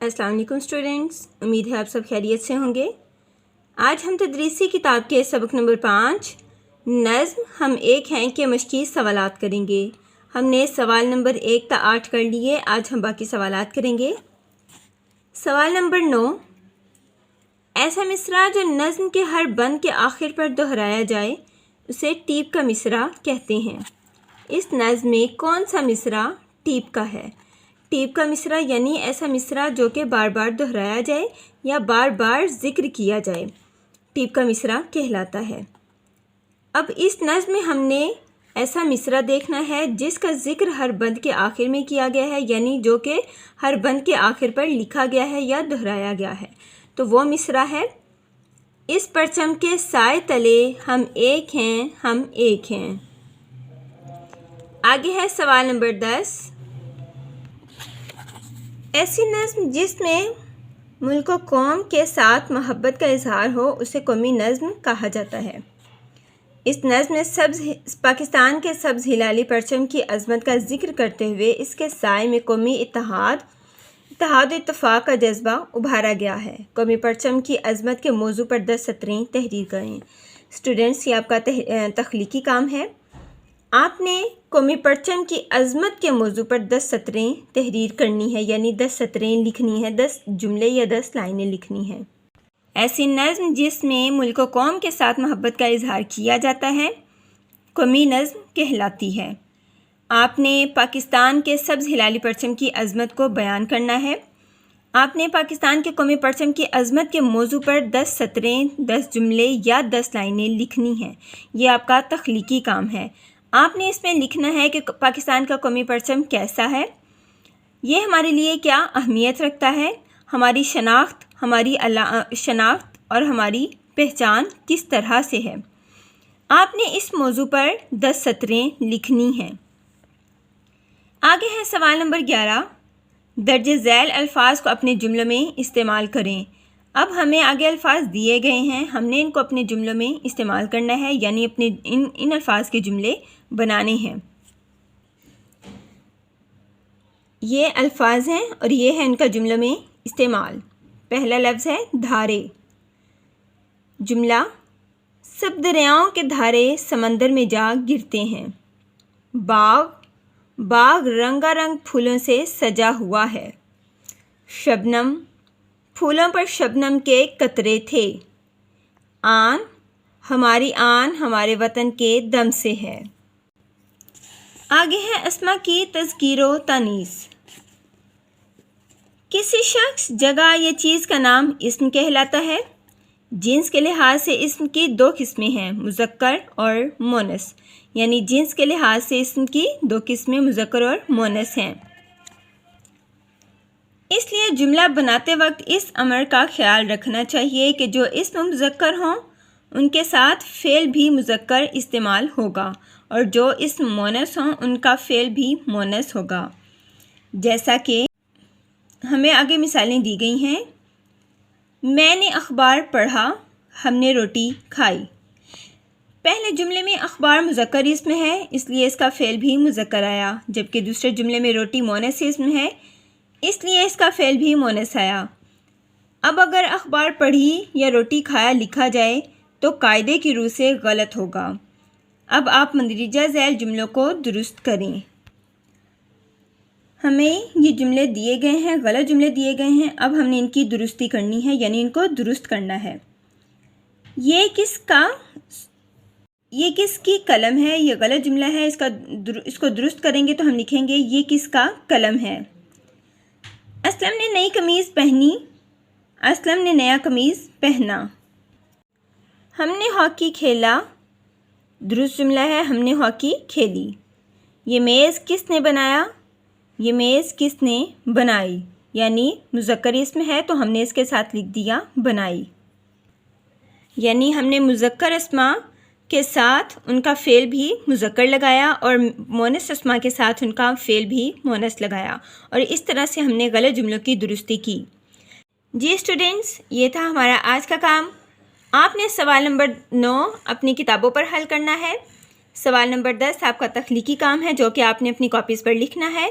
السلام علیکم اسٹوڈینٹس، امید ہے آپ سب خیریت سے ہوں گے۔ آج ہم تدریسی کتاب کے سبق نمبر 5 نظم ہم ایک ہیں کے مشقی سوالات کریں گے۔ ہم نے سوال نمبر 1 تا 8 کر لیے، آج ہم باقی سوالات کریں گے۔ سوال نمبر 9، ایسا مصرع جو نظم کے ہر بند کے آخر پر دہرایا جائے اسے ٹیپ کا مصرع کہتے ہیں۔ اس نظم میں کون سا مصرع ٹیپ کا ہے؟ ٹیپ کا مصرع یعنی ایسا مصرع جو کہ بار بار دہرایا جائے یا بار بار ذکر کیا جائے، ٹیپ کا مصرع کہلاتا ہے۔ اب اس نظم میں ہم نے ایسا مصرع دیکھنا ہے جس کا ذکر ہر بند کے آخر میں کیا گیا ہے، یعنی جو کہ ہر بند کے آخر پر لکھا گیا ہے یا دہرایا گیا ہے۔ تو وہ مصرع ہے، اس پرچم کے سائے تلے ہم ایک ہیں، ہم ایک ہیں۔ آگے ہے سوال نمبر 10، ایسی نظم جس میں ملک و قوم کے ساتھ محبت کا اظہار ہو اسے قومی نظم کہا جاتا ہے۔ اس نظم میں پاکستان کے سبز ہلالی پرچم کی عظمت کا ذکر کرتے ہوئے اس کے سائے میں قومی اتحاد و اتفاق کا جذبہ ابھارا گیا ہے۔ قومی پرچم کی عظمت کے موضوع پر 10 سطریں تحریر کریں۔ اسٹوڈنٹس، یہ آپ کا تخلیقی کام ہے۔ آپ نے قومی پرچم کی عظمت کے موضوع پر 10 سطریں تحریر کرنی ہے، یعنی 10 سطریں لکھنی ہیں، 10 جملے یا 10 لائنیں لکھنی ہیں۔ ایسی نظم جس میں ملک و قوم کے ساتھ محبت کا اظہار کیا جاتا ہے قومی نظم کہلاتی ہے۔ آپ نے پاکستان کے سبز ہلالی پرچم کی عظمت کو بیان کرنا ہے۔ آپ نے پاکستان کے قومی پرچم کی عظمت کے موضوع پر 10 سطریں، 10 جملے یا 10 لائنیں لکھنی ہیں۔ یہ آپ کا تخلیقی کام ہے۔ آپ نے اس میں لکھنا ہے کہ پاکستان کا قومی پرچم کیسا ہے، یہ ہمارے لیے کیا اہمیت رکھتا ہے، ہماری شناخت اور ہماری پہچان کس طرح سے ہے۔ آپ نے اس موضوع پر 10 سطریں لکھنی ہیں۔ آگے ہے سوال نمبر 11، درج ذیل الفاظ کو اپنے جملوں میں استعمال کریں۔ اب ہمیں آگے الفاظ دیے گئے ہیں، ہم نے ان کو اپنے جملوں میں استعمال کرنا ہے، یعنی اپنے ان الفاظ کے جملے بنانے ہیں۔ یہ الفاظ ہیں اور یہ ہے ان کا جملوں میں استعمال۔ پہلا لفظ ہے دھارے۔ جملہ، سب دریاؤں کے دھارے سمندر میں جا گرتے ہیں۔ باغ رنگا رنگ پھولوں سے سجا ہوا ہے۔ شبنم، پھولوں پر شبنم کے قطرے تھے۔ آن، ہماری آن ہمارے وطن کے دم سے ہے۔ آگے ہے اسما کی تذکیر و تانیث۔ کسی شخص، جگہ یا چیز کا نام اسم کہلاتا ہے۔ جنس کے لحاظ سے اسم کی 2 قسمیں ہیں، مذکر اور مؤنث، یعنی جنس کے لحاظ سے اسم کی 2 قسمیں مذکر اور مؤنث ہیں۔ اس لیے جملہ بناتے وقت اس امر کا خیال رکھنا چاہیے کہ جو اسم مذکر ہوں ان کے ساتھ فعل بھی مذکر استعمال ہوگا، اور جو اسم مؤنث ہوں ان کا فعل بھی مؤنث ہوگا۔ جیسا کہ ہمیں آگے مثالیں دی گئی ہیں، میں نے اخبار پڑھا، ہم نے روٹی کھائی۔ پہلے جملے میں اخبار مذکر اسم ہے، اس لیے اس کا فعل بھی مذکر آیا، جبکہ دوسرے جملے میں روٹی مؤنث اسم ہے، اس لیے اس کا فعل بھی مؤنث آیا۔ اب اگر اخبار پڑھی یا روٹی کھایا لکھا جائے تو قاعدے کی روح سے غلط ہوگا۔ اب آپ مندرجہ ذیل جملوں کو درست کریں۔ ہمیں یہ جملے دیے گئے ہیں، غلط جملے دیے گئے ہیں، اب ہم نے ان کی درستی کرنی ہے، یعنی ان کو درست کرنا ہے۔ یہ کس کی قلم ہے، یہ غلط جملہ ہے، اس کو درست کریں گے تو ہم لکھیں گے یہ کس کا قلم ہے۔ اسلم نے نئی قمیض پہنی، اسلم نے نیا قمیض پہنا۔ ہم نے ہاکی کھیلا، درست جملہ ہے ہم نے ہاکی کھیلی۔ یہ میز کس نے بنایا، یہ میز کس نے بنائی، یعنی مذکر اسم ہے تو ہم نے اس کے ساتھ لکھ دیا بنائی، یعنی ہم نے مذکر اسما کے ساتھ ان کا فعل بھی مذکر لگایا اور مؤنث اسما کے ساتھ ان کا فعل بھی مؤنث لگایا، اور اس طرح سے ہم نے غلط جملوں کی درستی کی۔ جی اسٹوڈنٹس، یہ تھا ہمارا آج کا کام۔ آپ نے سوال نمبر 9 اپنی کتابوں پر حل کرنا ہے۔ سوال نمبر 10 آپ کا تخلیقی کام ہے جو کہ آپ نے اپنی کاپیز پر لکھنا ہے۔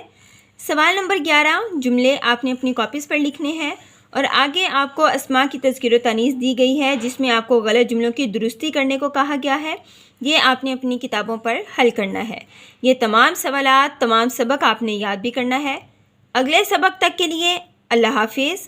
سوال نمبر 11 جملے آپ نے اپنی کاپیز پر لکھنے ہیں، اور آگے آپ کو اسماء کی تذکیر و تانیث دی گئی ہے جس میں آپ کو غلط جملوں کی درستی کرنے کو کہا گیا ہے۔ یہ آپ نے اپنی کتابوں پر حل کرنا ہے۔ یہ تمام سوالات، تمام سبق آپ نے یاد بھی کرنا ہے۔ اگلے سبق تک کے لیے اللہ حافظ۔